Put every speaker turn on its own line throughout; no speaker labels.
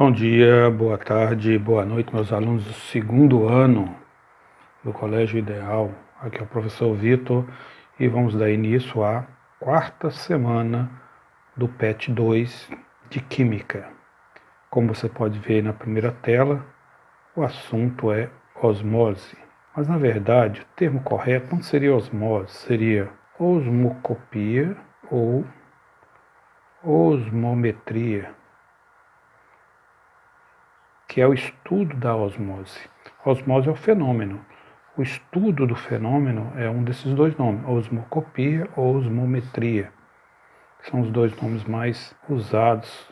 Bom dia, boa tarde, boa noite, meus alunos do segundo ano do Colégio Ideal. Aqui é o professor Vitor e vamos dar início à quarta semana do PET 2 de Química. Como você pode ver na primeira tela, o assunto é osmose. Mas, na verdade, o termo correto não seria osmose, seria osmocopia ou osmometria, que é o estudo da osmose. A osmose é o fenômeno. O estudo do fenômeno é um desses dois nomes, osmocopia ou osmometria. São os dois nomes mais usados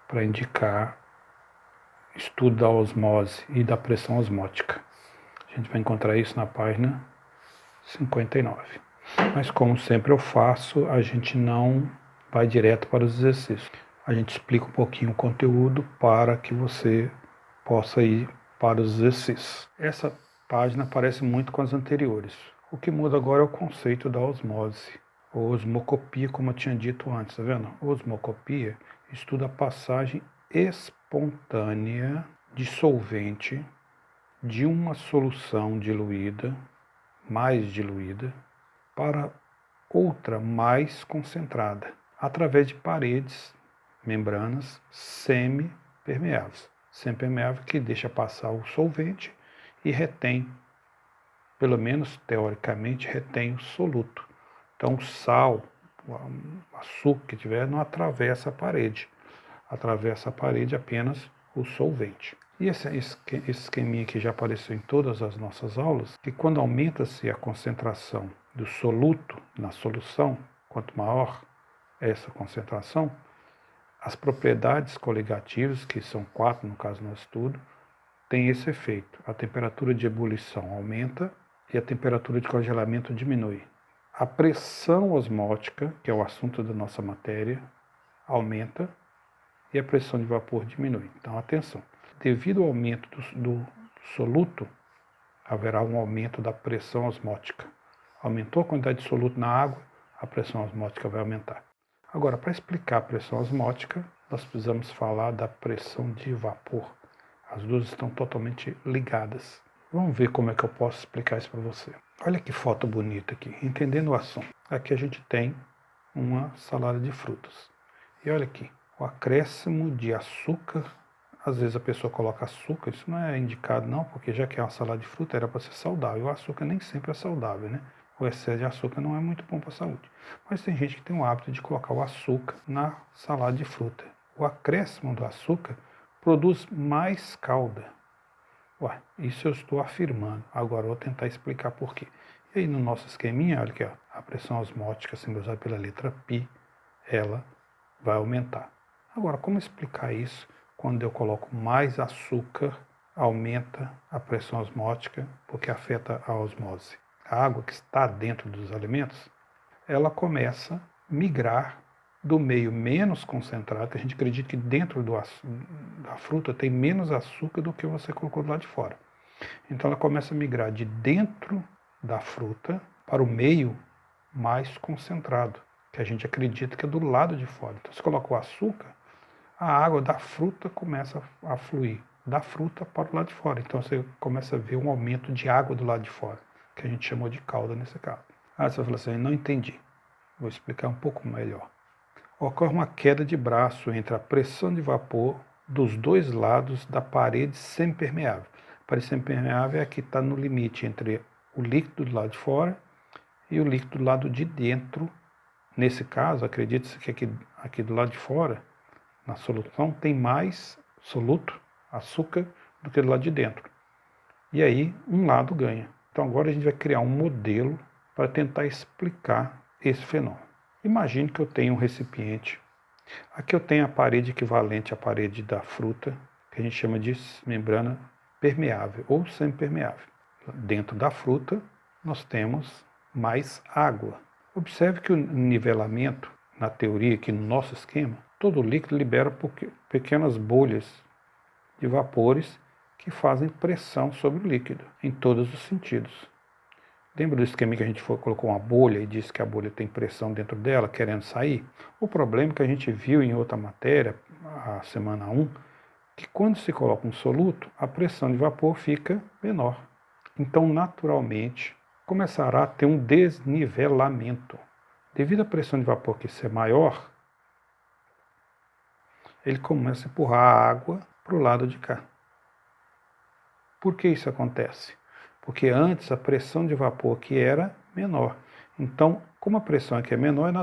para indicar estudo da osmose e da pressão osmótica. A gente vai encontrar isso na página 59. Mas como sempre eu faço, a gente não vai direto para os exercícios. A gente explica um pouquinho o conteúdo para que você possa ir para os exercícios. Essa página parece muito com as anteriores. O que muda agora é o conceito da osmose, ou osmocopia, como eu tinha dito antes, tá vendo? Osmocopia estuda a passagem espontânea de solvente de uma solução diluída, mais diluída, para outra mais concentrada, através de paredes, membranas semipermeáveis. Semipermeável que deixa passar o solvente e retém, pelo menos teoricamente, retém o soluto. Então o sal, o açúcar que tiver, não atravessa a parede. Atravessa a parede apenas o solvente. E esse esqueminha que já apareceu em todas as nossas aulas, que quando aumenta-se a concentração do soluto na solução, quanto maior essa concentração, as propriedades coligativas, que são 4 no caso do nosso estudo, têm esse efeito. A temperatura de ebulição aumenta e a temperatura de congelamento diminui. A pressão osmótica, que é o assunto da nossa matéria, aumenta e a pressão de vapor diminui. Então, atenção. Devido ao aumento do soluto, haverá um aumento da pressão osmótica. Aumentou a quantidade de soluto na água, a pressão osmótica vai aumentar. Agora, para explicar a pressão osmótica, nós precisamos falar da pressão de vapor. As duas estão totalmente ligadas. Vamos ver como é que eu posso explicar isso para você. Olha que foto bonita aqui, entendendo o assunto. Aqui a gente tem uma salada de frutas. E olha aqui, o acréscimo de açúcar. Às vezes a pessoa coloca açúcar, isso não é indicado não, porque já que é uma salada de fruta era para ser saudável. O açúcar nem sempre é saudável, né? O excesso de açúcar não é muito bom para a saúde. Mas tem gente que tem o hábito de colocar o açúcar na salada de fruta. O acréscimo do açúcar produz mais calda. Ué, isso eu estou afirmando. Agora eu vou tentar explicar por quê. E aí no nosso esqueminha, olha aqui, ó, a pressão osmótica simbolizada pela letra π, ela vai aumentar. Agora, como explicar isso? Quando eu coloco mais açúcar, aumenta a pressão osmótica, porque afeta a osmose. A água que está dentro dos alimentos, ela começa a migrar do meio menos concentrado, que a gente acredita que dentro da fruta tem menos açúcar do que você colocou do lado de fora. Então ela começa a migrar de dentro da fruta para o meio mais concentrado, que a gente acredita que é do lado de fora. Então você coloca o açúcar, a água da fruta começa a fluir da fruta para o lado de fora. Então você começa a ver um aumento de água do lado de fora, que a gente chamou de calda nesse caso. Ah, você vai falar assim, não entendi. Vou explicar um pouco melhor. Ocorre uma queda de braço entre a pressão de vapor dos dois lados da parede semipermeável. A parede semipermeável é a que está no limite entre o líquido do lado de fora e o líquido do lado de dentro. Nesse caso, acredite-se que aqui do lado de fora, na solução, tem mais soluto, açúcar, do que do lado de dentro. E aí, um lado ganha. Então agora a gente vai criar um modelo para tentar explicar esse fenômeno. Imagine que eu tenho um recipiente. Aqui eu tenho a parede equivalente à parede da fruta, que a gente chama de membrana permeável ou semipermeável. Dentro da fruta, nós temos mais água. Observe que o nivelamento, na teoria, aqui no nosso esquema, todo líquido libera pequenas bolhas de vapores que fazem pressão sobre o líquido, em todos os sentidos. Lembra do esquema que a gente colocou uma bolha e disse que a bolha tem pressão dentro dela, querendo sair? O problema que a gente viu em outra matéria, a semana 1, que quando se coloca um soluto, a pressão de vapor fica menor. Então, naturalmente, começará a ter um desnivelamento. Devido à pressão de vapor que ser maior, ele começa a empurrar a água para o lado de cá. Por que isso acontece? Porque antes a pressão de vapor aqui era menor. Então, como a pressão aqui é menor,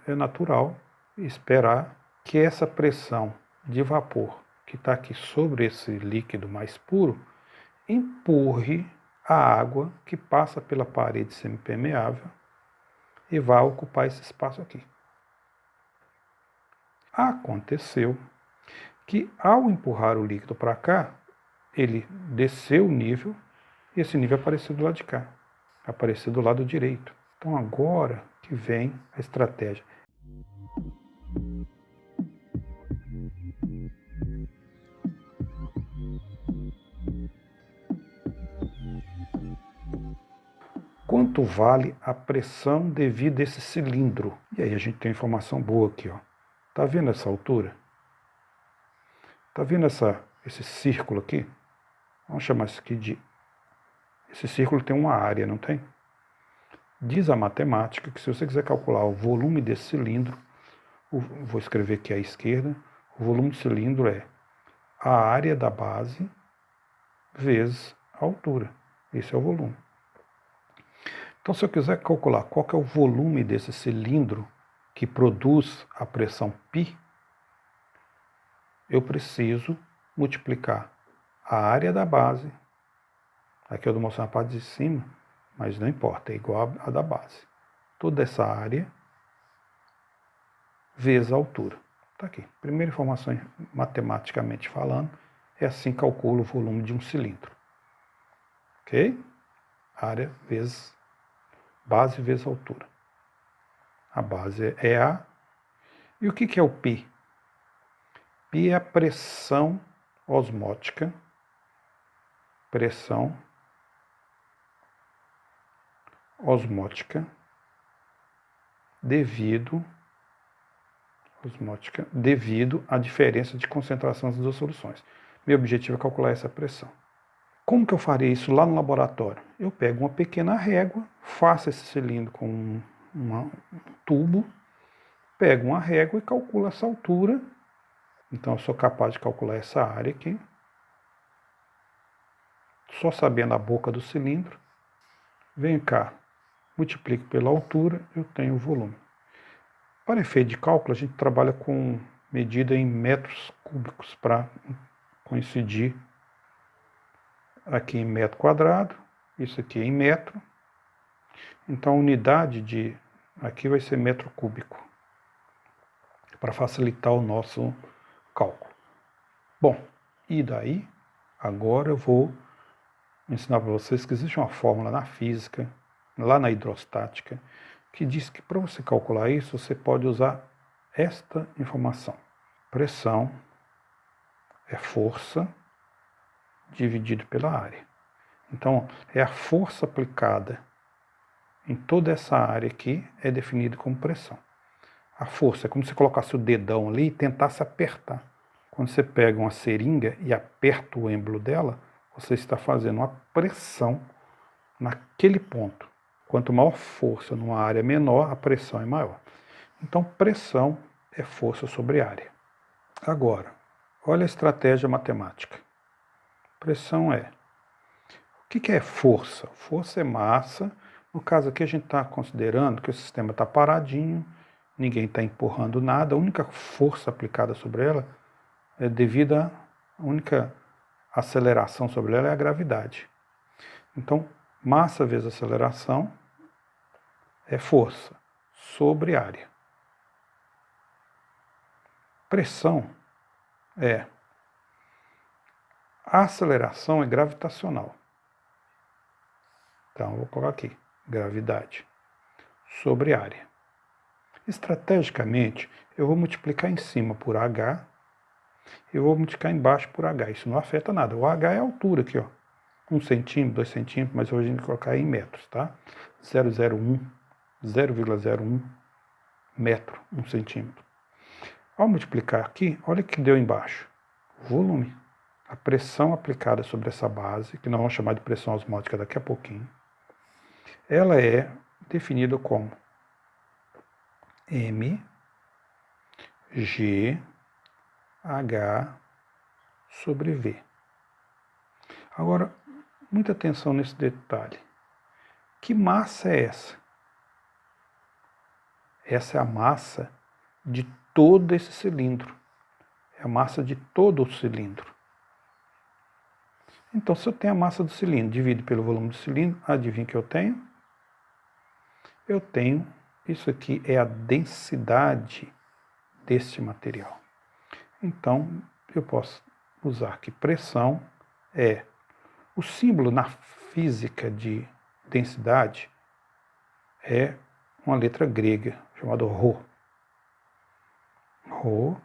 é natural esperar que essa pressão de vapor que está aqui sobre esse líquido mais puro empurre a água que passa pela parede semipermeável e vai ocupar esse espaço aqui. Aconteceu que ao empurrar o líquido para cá, ele desceu o nível e esse nível apareceu do lado de cá, apareceu do lado direito. Então agora que vem a estratégia. Quanto vale a pressão devido a esse cilindro? E aí a gente tem informação boa aqui, ó. Tá vendo essa altura? Tá vendo esse círculo aqui? Vamos chamar isso aqui de... Esse círculo tem uma área, não tem? Diz a matemática que se você quiser calcular o volume desse cilindro, vou escrever aqui à esquerda, o volume do cilindro é a área da base vezes a altura. Esse é o volume. Então, se eu quiser calcular qual que é o volume desse cilindro que produz a pressão π, eu preciso multiplicar a área da base, aqui eu estou mostrando a parte de cima, mas não importa, é igual a da base. Toda essa área vezes a altura. Está aqui. Primeira informação, matematicamente falando, é assim que calculo o volume de um cilindro. Ok? Área vezes base vezes altura. A base é A. E o que é o π? π é a pressão osmótica. Pressão osmótica devido à diferença de concentração das duas soluções. Meu objetivo é calcular essa pressão. Como que eu faria isso lá no laboratório? Eu pego uma pequena régua, faço esse cilindro com um tubo, pego uma régua e calculo essa altura. Então eu sou capaz de calcular essa área aqui, só sabendo a boca do cilindro. Venho cá, multiplico pela altura, eu tenho o volume. Para efeito de cálculo, a gente trabalha com medida em metros cúbicos para coincidir aqui em metro quadrado, isso aqui em metro. Então a unidade de aqui vai ser metro cúbico, para facilitar o nosso cálculo. Bom, e daí, agora eu vou ensinar para vocês que existe uma fórmula na física, lá na hidrostática, que diz que para você calcular isso, você pode usar esta informação. Pressão é força dividido pela área. Então, é a força aplicada em toda essa área aqui é definida como pressão. A força é como se colocasse o dedão ali e tentasse apertar. Quando você pega uma seringa e aperta o êmbolo dela, você está fazendo uma pressão naquele ponto. Quanto maior força numa área menor, a pressão é maior. Então, pressão é força sobre área. Agora, olha a estratégia matemática. Pressão é... O que é força? Força é massa. No caso aqui, a gente está considerando que o sistema está paradinho, ninguém está empurrando nada, a única força aplicada sobre ela é devido a única aceleração sobre ela é a gravidade. Então, massa vezes aceleração é força sobre área. Pressão é... A aceleração é gravitacional. Então, eu vou colocar aqui, gravidade sobre área. Estrategicamente, eu vou multiplicar em cima por H, eu vou multiplicar embaixo por H. Isso não afeta nada. O H é a altura aqui, ó. 1 centímetro, 2 centímetros, mas hoje a gente vai colocar em metros, tá? 0,01 metro, 1 centímetro. Ao multiplicar aqui, olha o que deu embaixo. volume. A pressão aplicada sobre essa base, que nós vamos chamar de pressão osmótica daqui a pouquinho, ela é definida como mg/h sobre V. Agora, muita atenção nesse detalhe. Que massa é essa? Essa é a massa de todo esse cilindro. É a massa de todo o cilindro. Então, se eu tenho a massa do cilindro, dividido pelo volume do cilindro, adivinha o que eu tenho? Eu tenho, isso aqui é a densidade deste material. Então, eu posso usar que pressão é o símbolo na física de densidade é uma letra grega chamada Rho. Rho,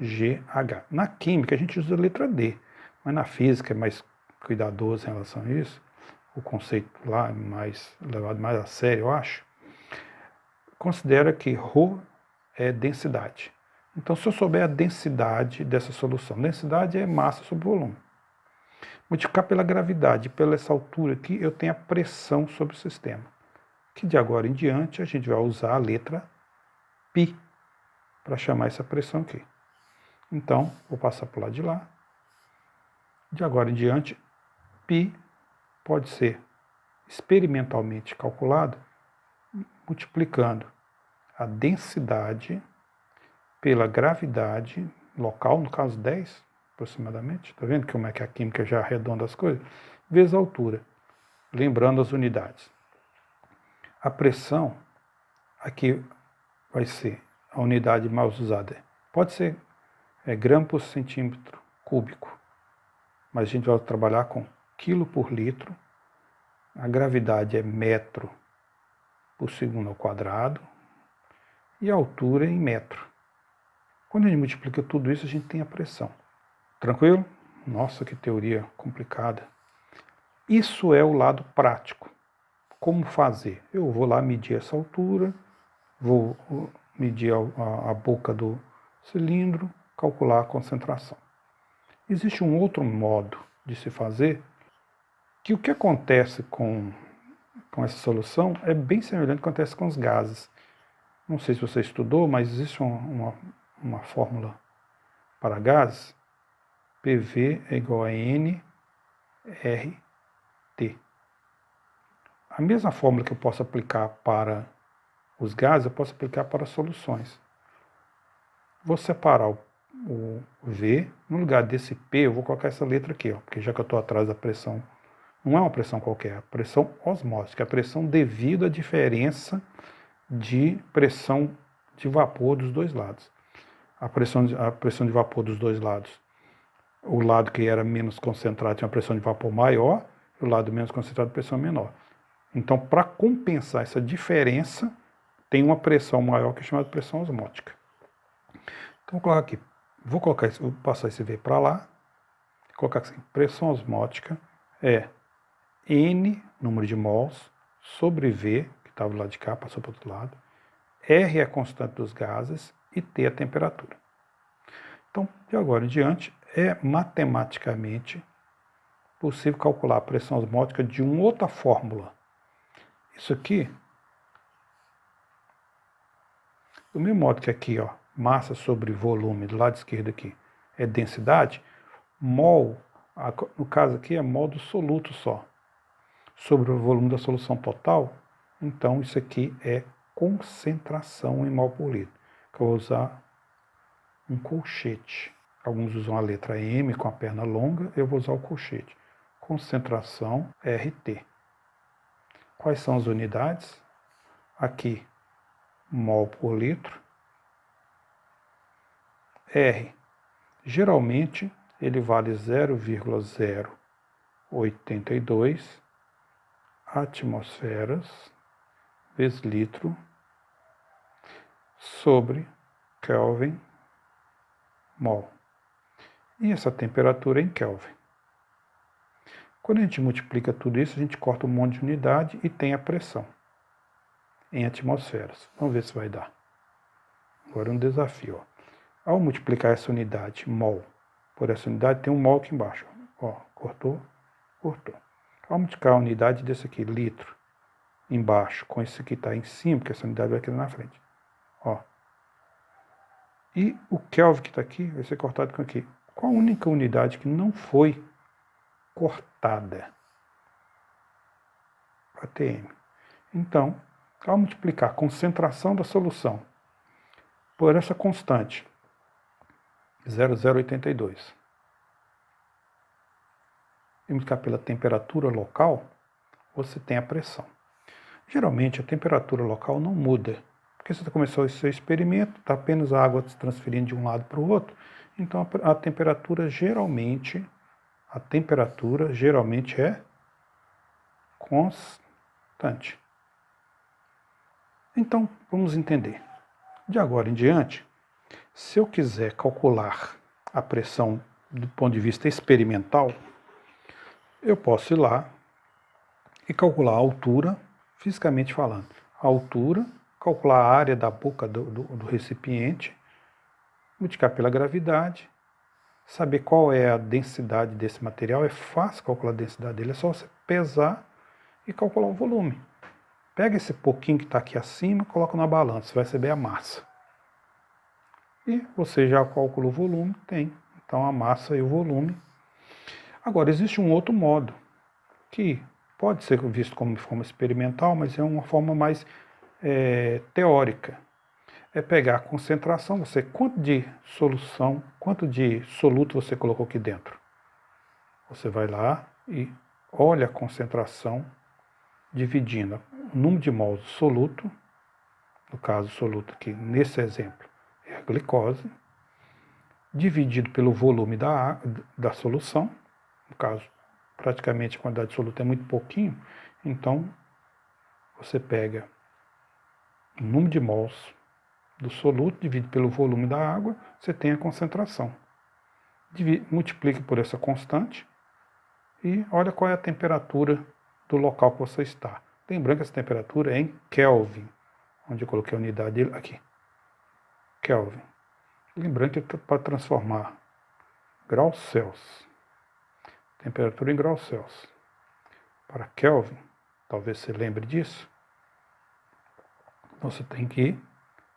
GH. Na química a gente usa a letra D, mas na física é mais cuidadoso em relação a isso. O conceito lá é mais levado mais a sério, eu acho. Considera que Rho é densidade. Então, se eu souber a densidade dessa solução, densidade é massa sobre volume. Multiplicar pela gravidade, pela essa altura aqui, eu tenho a pressão sobre o sistema. Que de agora em diante a gente vai usar a letra π para chamar essa pressão aqui. Então, vou passar para o lado de lá. De agora em diante, π pode ser experimentalmente calculado multiplicando a densidade pela gravidade local, no caso 10 aproximadamente. Está vendo como é que a química já arredonda as coisas? Vezes a altura. Lembrando as unidades. A pressão aqui vai ser a unidade mais usada. Pode ser grama por centímetro cúbico, mas a gente vai trabalhar com quilo por litro. A gravidade é metro por segundo ao quadrado e a altura em metro. Quando a gente multiplica tudo isso, a gente tem a pressão. Tranquilo? Nossa, que teoria complicada. Isso é o lado prático. Como fazer? Eu vou lá medir essa altura, vou medir a boca do cilindro, calcular a concentração. Existe um outro modo de se fazer, que o que acontece com essa solução é bem semelhante ao que acontece com os gases. Não sei se você estudou, mas existe uma fórmula para gases, PV é igual a NRT. A mesma fórmula que eu posso aplicar para os gases, eu posso aplicar para soluções. Vou separar o V, no lugar desse P, eu vou colocar essa letra aqui, ó, porque já que eu estou atrás da pressão, não é uma pressão qualquer, é a pressão osmótica, é a pressão devido à diferença de pressão de vapor dos dois lados. A pressão de vapor dos dois lados, o lado que era menos concentrado tinha uma pressão de vapor maior, e o lado menos concentrado pressão menor. Então, para compensar essa diferença, tem uma pressão maior que é chamada de pressão osmótica. Então, vou colocar aqui, vou passar esse V para lá, colocar assim, pressão osmótica é N, número de mols, sobre V, que estava do lado de cá, passou para o outro lado, R é a constante dos gases e T é a temperatura. Então, de agora em diante, é matematicamente possível calcular a pressão osmótica de uma outra fórmula. Isso aqui, do mesmo modo que aqui, ó, massa sobre volume, do lado esquerdo aqui, é densidade, mol, no caso aqui é mol do soluto só, sobre o volume da solução total, então isso aqui é concentração em mol por litro, que eu vou usar um colchete. Alguns usam a letra M com a perna longa, eu vou usar o colchete. Concentração RT. Quais são as unidades? Aqui, mol por litro. R, geralmente, ele vale 0,082 atmosferas vezes litro sobre Kelvin mol. E essa temperatura é em Kelvin. Quando a gente multiplica tudo isso, a gente corta um monte de unidade e tem a pressão em atmosferas. Vamos ver se vai dar. Agora um desafio. Ó. Ao multiplicar essa unidade mol por essa unidade, tem um mol aqui embaixo. Ó, cortou, cortou. Vamos multiplicar a unidade desse aqui, litro, embaixo, com esse aqui está em cima, porque essa unidade vai aqui na frente. Ó. E o Kelvin que está aqui vai ser cortado com aqui. Qual a única unidade que não foi cortada? ATM. Então, ao multiplicar a concentração da solução por essa constante, 0,082, e multiplicar pela temperatura local, você tem a pressão. Geralmente, a temperatura local não muda, porque você começou esse seu experimento, está apenas a água se transferindo de um lado para o outro, então a temperatura geralmente é constante. Então, vamos entender. De agora em diante, se eu quiser calcular a pressão do ponto de vista experimental, eu posso ir lá e calcular a altura, fisicamente falando. A altura, calcular a área da boca do recipiente, multiplicar pela gravidade, saber qual é a densidade desse material. É fácil calcular a densidade dele, é só você pesar e calcular o volume. Pega esse pouquinho que está aqui acima, coloca na balança, você vai receber a massa. E você já calcula o volume, tem. Então a massa e o volume. Agora, existe um outro modo, que pode ser visto como forma experimental, mas é uma forma mais teórica. É pegar a concentração, quanto de soluto você colocou aqui dentro. Você vai lá e olha a concentração, dividindo o número de mols do soluto, no caso o soluto aqui, nesse exemplo, é a glicose, dividido pelo volume da solução, no caso, praticamente a quantidade de soluto é muito pouquinho, então você pega o número de mols do soluto, divide pelo volume da água, você tem a concentração. Multiplique por essa constante e olha qual é a temperatura do local que você está. Lembrando que essa temperatura é em Kelvin, onde eu coloquei a unidade dele aqui. Kelvin. Lembrando que para transformar graus Celsius, temperatura em graus Celsius, para Kelvin, talvez você lembre disso, você tem que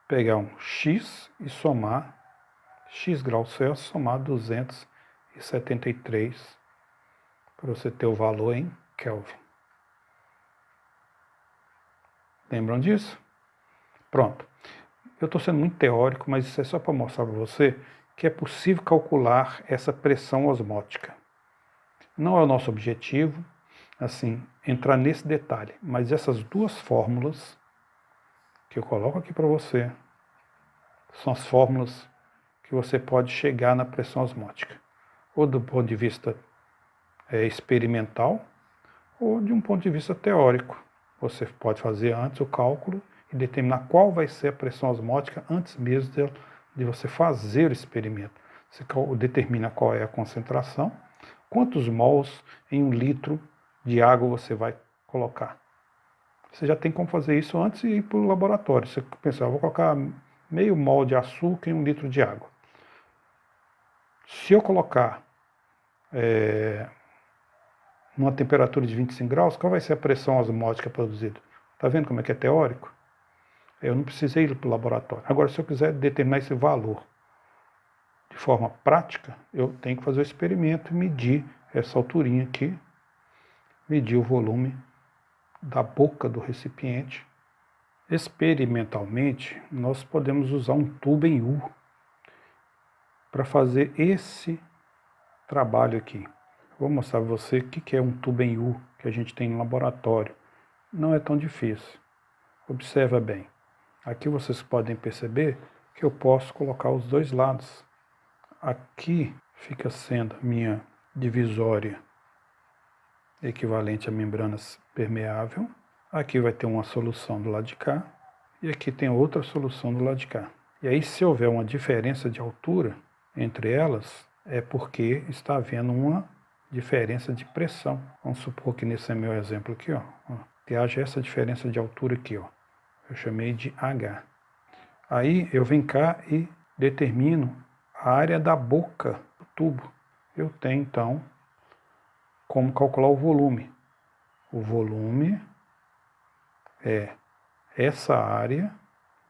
pegar um X e somar, X graus Celsius, somar 273, para você ter o valor em Kelvin. Lembram disso? Pronto. Eu estou sendo muito teórico, mas isso é só para mostrar para você que é possível calcular essa pressão osmótica. Não é o nosso objetivo, assim, entrar nesse detalhe, mas essas duas fórmulas que eu coloco aqui para você são as fórmulas que você pode chegar na pressão osmótica, ou do ponto de vista experimental, ou de um ponto de vista teórico. Você pode fazer antes o cálculo e determinar qual vai ser a pressão osmótica antes mesmo de você fazer o experimento. Você determina qual é a concentração, quantos mols em 1 litro de água você vai colocar. Você já tem como fazer isso antes de ir para o laboratório. Você pensa, vou colocar meio mol de açúcar em 1 litro de água. Se eu colocar numa temperatura de 25 graus, qual vai ser a pressão osmótica produzida? Está vendo como é que é teórico? Eu não precisei ir para o laboratório. Agora, se eu quiser determinar esse valor de forma prática, eu tenho que fazer o experimento e medir essa alturinha aqui, medir o volume da boca do recipiente. Experimentalmente, nós podemos usar um tubo em U para fazer esse trabalho aqui. Vou mostrar para você o que é um tubo em U que a gente tem no laboratório. Não é tão difícil. Observa bem. Aqui vocês podem perceber que eu posso colocar os dois lados. Aqui fica sendo a minha divisória equivalente a membranas permeável. Aqui vai ter uma solução do lado de cá. E aqui tem outra solução do lado de cá. E aí, se houver uma diferença de altura entre elas, é porque está havendo uma diferença de pressão. Vamos supor que nesse meu exemplo aqui, que haja essa diferença de altura aqui, eu chamei de H. Aí eu venho cá e determino a área da boca tubo. Eu tenho, então, como calcular o volume. O volume é essa área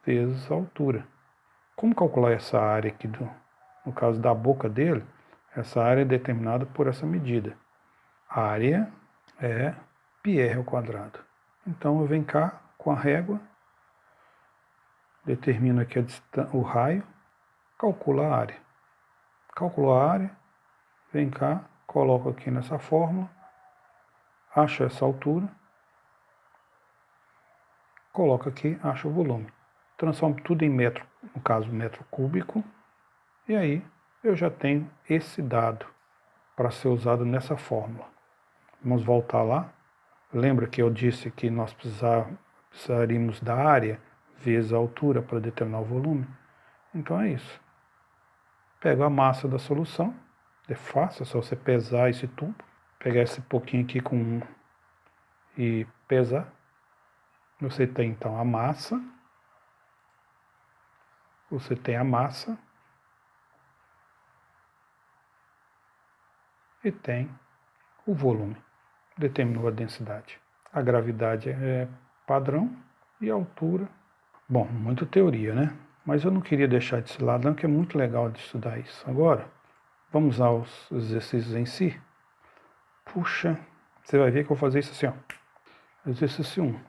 vezes a altura. Como calcular essa área aqui, no caso da boca dele? Essa área é determinada por essa medida. A área é πr ao quadrado. Então eu venho cá com a régua, determino aqui o raio, calculo a área. Calculo a área, vem cá, coloco aqui nessa fórmula, acho essa altura, coloco aqui, acho o volume. Transformo tudo em metro, no caso metro cúbico, e aí eu já tenho esse dado para ser usado nessa fórmula. Vamos voltar lá. Lembra que eu disse que nós precisaríamos da área vezes a altura para determinar o volume? Então é isso. Pego a massa da solução, é fácil, é só você pesar esse tubo, pegar esse pouquinho aqui e pesar. Você tem então a massa, e tem o volume. Determinou a densidade. A gravidade é padrão e a altura. Bom, muita teoria, né? Mas eu não queria deixar desse lado, não, que é muito legal de estudar isso. Agora, vamos aos exercícios em si. Puxa, você vai ver que eu vou fazer isso assim, ó. Exercício 1.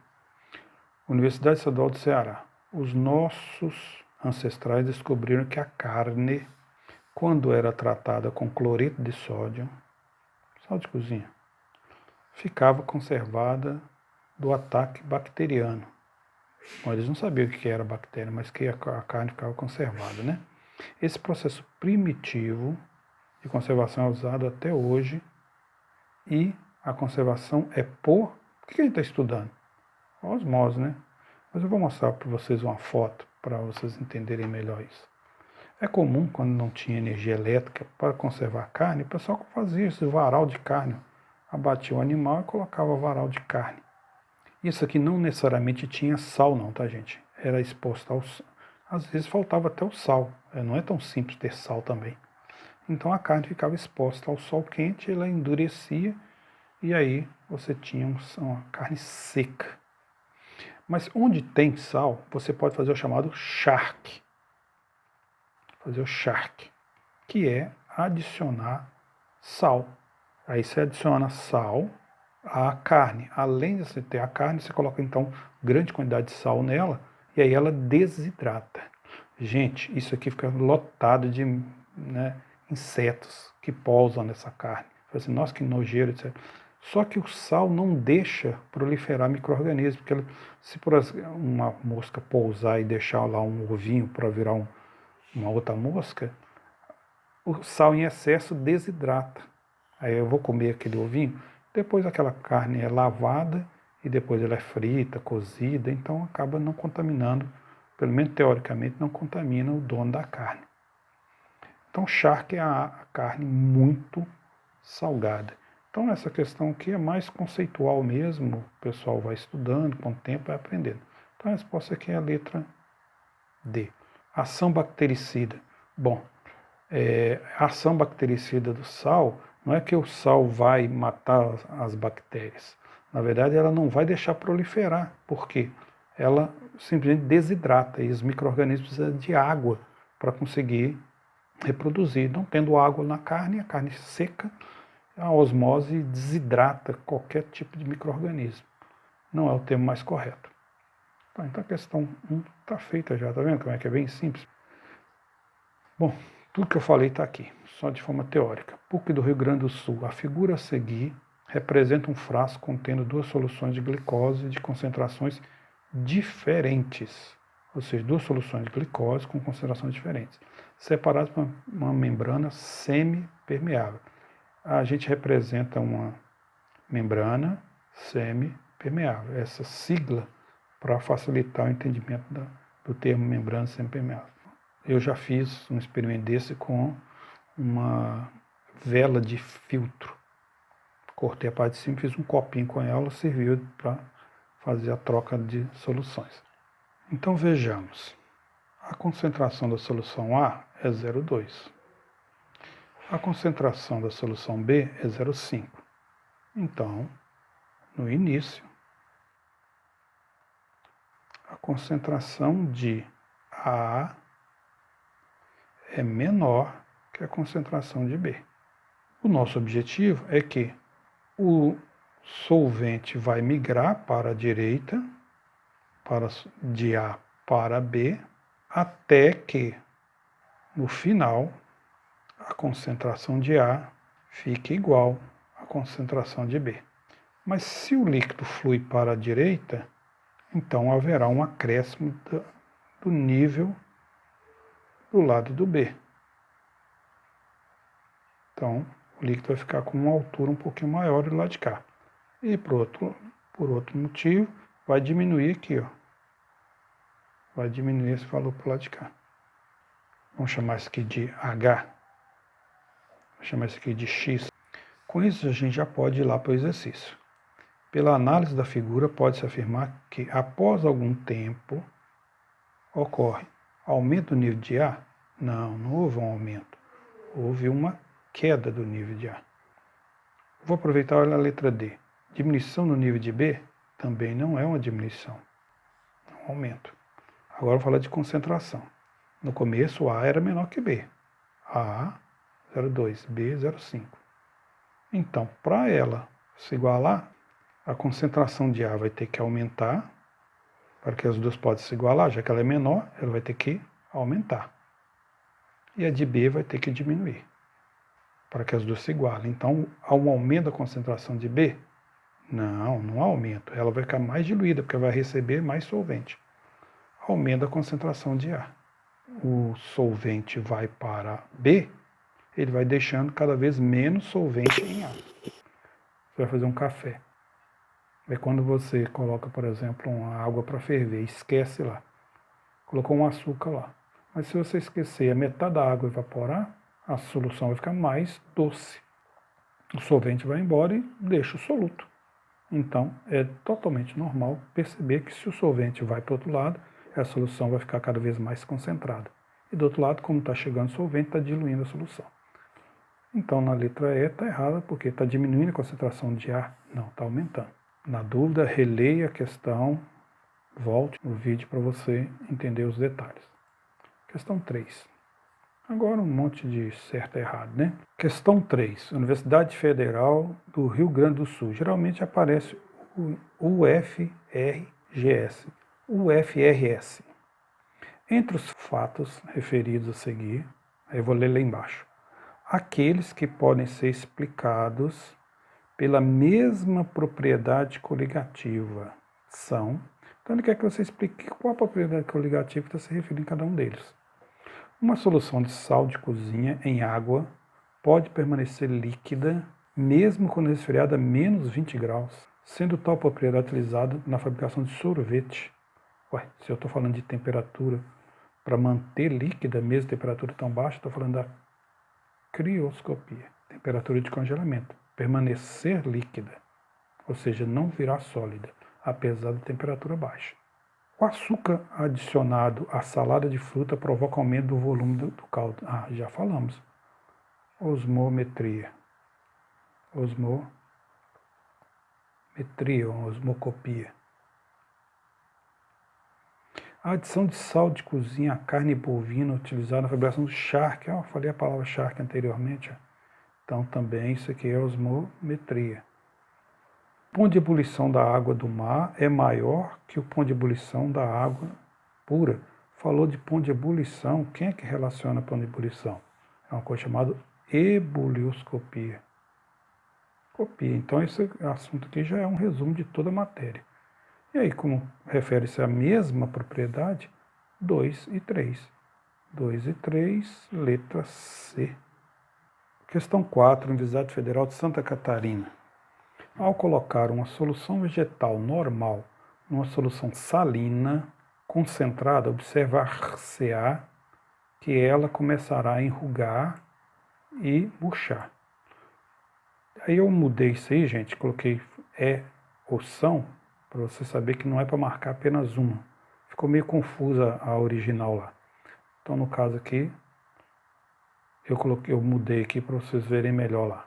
Universidade Estadual do Ceará. Os nossos ancestrais descobriram que a carne, quando era tratada com cloreto de sódio, sal de cozinha, ficava conservada do ataque bacteriano. Bom, eles não sabiam o que era bactéria, mas que a carne ficava conservada, né? Esse processo primitivo de conservação é usado até hoje e a conservação é por... O que a gente está estudando? Osmose, né? Mas eu vou mostrar para vocês uma foto para vocês entenderem melhor isso. É comum, quando não tinha energia elétrica para conservar a carne, o pessoal fazia esse varal de carne. Abatia o animal e colocava varal de carne. Isso aqui não necessariamente tinha sal não, tá, gente? Era exposto ao sal. Às vezes faltava até o sal. Não é tão simples ter sal também. Então a carne ficava exposta ao sol quente, ela endurecia e aí você tinha uma carne seca. Mas onde tem sal, você pode fazer o chamado charque. Fazer o charque, que é adicionar sal. Aí você adiciona sal à carne. Além de você ter a carne, você coloca então grande quantidade de sal nela e aí ela desidrata. Gente, isso aqui fica lotado de insetos que pousam nessa carne. Assim, nossa, que nojeiro, etc. Só que o sal não deixa proliferar micro-organismos, porque se por uma mosca pousar e deixar lá um ovinho para virar uma outra mosca, o sal em excesso desidrata. Aí eu vou comer aquele ovinho, depois aquela carne é lavada e depois ela é frita, cozida, então acaba não contaminando, pelo menos teoricamente não contamina o dono da carne. Então charque é a carne muito salgada. Então essa questão aqui é mais conceitual mesmo, o pessoal vai estudando, com o tempo vai aprendendo. Então a resposta aqui é a letra D. Ação bactericida. Bom, a ação bactericida do sal não é que o sal vai matar as bactérias. Na verdade, ela não vai deixar proliferar. Por quê? Ela simplesmente desidrata e os micro-organismos precisam de água para conseguir reproduzir. Não tendo água na carne, a carne seca, a osmose desidrata qualquer tipo de micro-organismo. Não é o termo mais correto. Então a questão 1 está feita já, tá vendo como é que é bem simples? Bom, tudo que eu falei está aqui, só de forma teórica. PUC do Rio Grande do Sul. A figura a seguir representa um frasco contendo duas soluções de glicose de concentrações diferentes. Ou seja, duas soluções de glicose com concentrações diferentes, separadas por uma membrana semi-permeável. A gente representa uma membrana semi-permeável. Essa sigla para facilitar o entendimento do termo membrana semi-permeável. Eu já fiz um experimento desse com uma vela de filtro. Cortei a parte de cima, fiz um copinho com ela, serviu para fazer a troca de soluções. Então vejamos. A concentração da solução A é 0,2. A concentração da solução B é 0,5. Então, no início, a concentração de A é menor que a concentração de B. O nosso objetivo é que o solvente vai migrar para a direita, de A para B, até que, no final, a concentração de A fique igual à concentração de B. Mas se o líquido flui para a direita, então haverá um acréscimo do nível do lado do B. Então, o líquido vai ficar com uma altura um pouquinho maior do lado de cá. E por outro motivo, vai diminuir aqui, ó. Vai diminuir esse valor para o lado de cá. Vamos chamar isso aqui de H. Vamos chamar isso aqui de X. Com isso, a gente já pode ir lá para o exercício. Pela análise da figura, pode-se afirmar que, após algum tempo, ocorre aumento do nível de A? Não, não houve um aumento. Houve uma queda do nível de A. Vou aproveitar a letra D. Diminuição no nível de B? Também não é uma diminuição, é um aumento. Agora vou falar de concentração. No começo, A era menor que B. A 0,2, B 0,5. Então, para ela se igualar, a concentração de A vai ter que aumentar, para que as duas possam se igualar, já que ela é menor, ela vai ter que aumentar. E a de B vai ter que diminuir, para que as duas se igualem. Então, há um aumento da concentração de B? Não, não há aumento. Ela vai ficar mais diluída, porque vai receber mais solvente. Aumenta a concentração de A. O solvente vai para B, ele vai deixando cada vez menos solvente em A. Você vai fazer um café. É quando você coloca, por exemplo, uma água para ferver, esquece lá. Colocou um açúcar lá. Mas se você esquecer a metade da água evaporar, a solução vai ficar mais doce. O solvente vai embora e deixa o soluto. Então, é totalmente normal perceber que se o solvente vai para o outro lado, a solução vai ficar cada vez mais concentrada. E do outro lado, como está chegando o solvente, está diluindo a solução. Então, na letra E está errada, porque está diminuindo a concentração de A. Não, está aumentando. Na dúvida, releia a questão, volte no vídeo para você entender os detalhes. Questão 3. Agora um monte de certo e errado, né? Questão 3. Universidade Federal do Rio Grande do Sul. Geralmente aparece o UFRGS, UFRS. Entre os fatos referidos a seguir, aí eu vou ler lá embaixo. Aqueles que podem ser explicados pela mesma propriedade coligativa são... Então ele quer que você explique qual a propriedade coligativa que está se referindo a cada um deles. Uma solução de sal de cozinha em água pode permanecer líquida mesmo quando resfriada a menos 20 graus, sendo tal propriedade utilizada na fabricação de sorvete. Ué, se eu estou falando de temperatura para manter líquida, mesmo temperatura tão baixa, estou falando da crioscopia, temperatura de congelamento, permanecer líquida, ou seja, não virar sólida, apesar da temperatura baixa. O açúcar adicionado à salada de fruta provoca aumento do volume do caldo. Ah, já falamos. Osmometria. Osmocopia. A adição de sal de cozinha à carne bovina utilizada na fabricação do charque. Eu falei a palavra charque anteriormente. Então também isso aqui é osmometria. O ponto de ebulição da água do mar é maior que o ponto de ebulição da água pura. Falou de ponto de ebulição. Quem é que relaciona ponto de ebulição? É uma coisa chamada ebulioscopia. Copia. Então esse assunto aqui já é um resumo de toda a matéria. E aí, como refere-se à mesma propriedade, 2 e 3. 2 e 3, letra C. Questão 4, Universidade Federal de Santa Catarina. Ao colocar uma solução vegetal normal numa solução salina concentrada, observar-se-á que ela começará a enrugar e murchar. Aí eu mudei isso aí, gente, coloquei ou são, para você saber que não é para marcar apenas uma. Ficou meio confusa a original lá. Então, no caso aqui, eu mudei aqui para vocês verem melhor lá.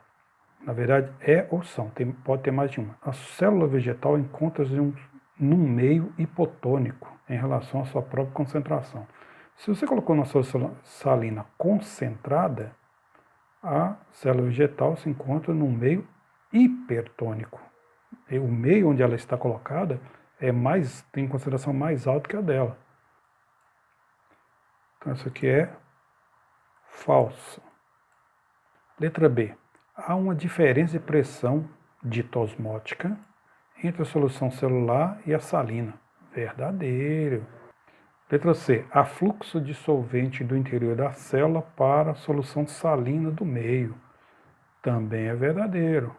Na verdade, é ou são, pode ter mais de uma. A célula vegetal encontra-se num meio hipotônico em relação à sua própria concentração. Se você colocou uma solução salina concentrada, a célula vegetal se encontra num meio hipertônico. E o meio onde ela está colocada tem concentração mais alta que a dela. Então, isso aqui é falso. Letra B. Há uma diferença de pressão dita osmótica entre a solução celular e a salina. Verdadeiro. Letra C. Há fluxo de solvente do interior da célula para a solução salina do meio. Também é verdadeiro.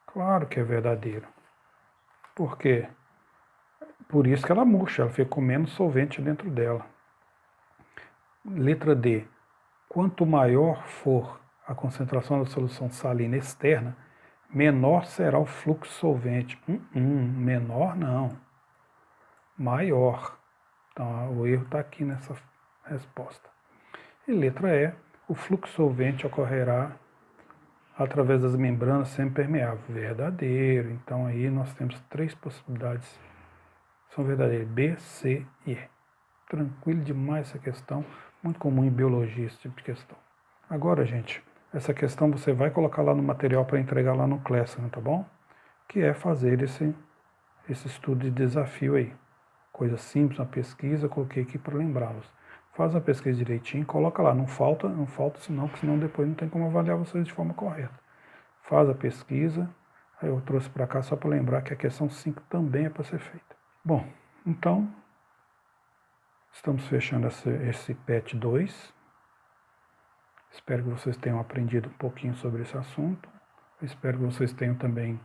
Claro que é verdadeiro. Por quê? Por isso que ela murcha, ela fica com menos solvente dentro dela. Letra D. Quanto maior for a concentração da solução salina externa, menor será o fluxo solvente. Menor não. Maior. Então o erro está aqui nessa resposta. E letra E. O fluxo solvente ocorrerá através das membranas semipermeáveis. Verdadeiro. Então aí nós temos 3 possibilidades. São verdadeiras. B, C e E. Tranquilo demais essa questão. Muito comum em biologia esse tipo de questão. Agora, gente, essa questão você vai colocar lá no material para entregar lá no Classroom, tá bom? Que é fazer esse estudo de desafio aí. Coisa simples, uma pesquisa, coloquei aqui para lembrá-los. Faz a pesquisa direitinho, coloca lá, não falta senão depois não tem como avaliar vocês de forma correta. Faz a pesquisa, aí eu trouxe para cá só para lembrar que a questão 5 também é para ser feita. Bom, então, estamos fechando esse PET 2. Espero que vocês tenham aprendido um pouquinho sobre esse assunto. Eu espero que vocês tenham também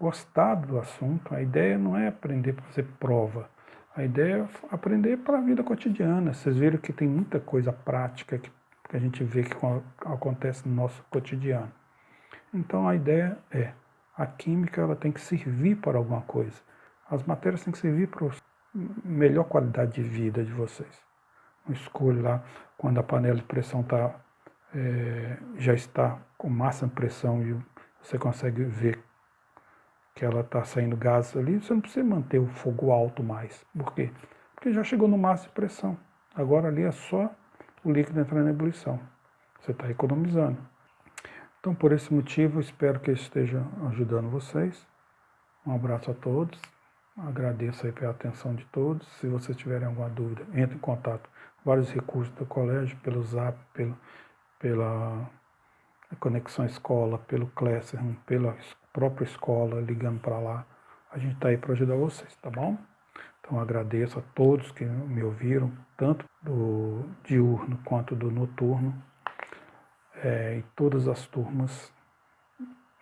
gostado do assunto. A ideia não é aprender para fazer prova. A ideia é aprender para a vida cotidiana. Vocês viram que tem muita coisa prática que a gente vê que acontece no nosso cotidiano. Então a ideia é, a química ela tem que servir para alguma coisa. As matérias têm que servir para a melhor qualidade de vida de vocês. Não escolha lá quando a panela de pressão já está com máxima pressão e você consegue ver que ela está saindo gases ali, você não precisa manter o fogo alto mais. Por quê? Porque já chegou no máximo de pressão. Agora ali é só o líquido entrando em ebulição. Você está economizando. Então, por esse motivo, espero que esteja ajudando vocês. Um abraço a todos. Agradeço aí pela atenção de todos. Se vocês tiverem alguma dúvida, entre em contato. Vários recursos do colégio, pelo Zap, pela Conexão Escola, pelo Classroom, pela própria escola, ligando para lá. A gente está aí para ajudar vocês, tá bom? Então agradeço a todos que me ouviram, tanto do diurno quanto do noturno, e todas as turmas,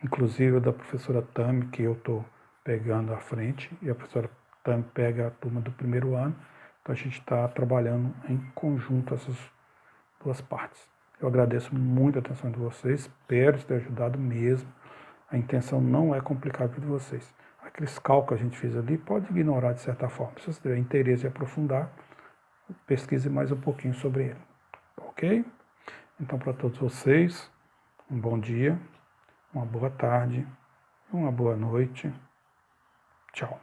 inclusive a da professora Tami, que eu estou pegando à frente, e a professora Tami pega a turma do primeiro ano. Então a gente está trabalhando em conjunto essas duas partes. Eu agradeço muito a atenção de vocês, espero ter ajudado mesmo. A intenção não é complicar a vida de vocês. Aqueles cálculos que a gente fez ali, pode ignorar de certa forma. Se você tiver interesse em aprofundar, pesquise mais um pouquinho sobre ele. Ok? Então, para todos vocês, um bom dia, uma boa tarde, uma boa noite. Tchau.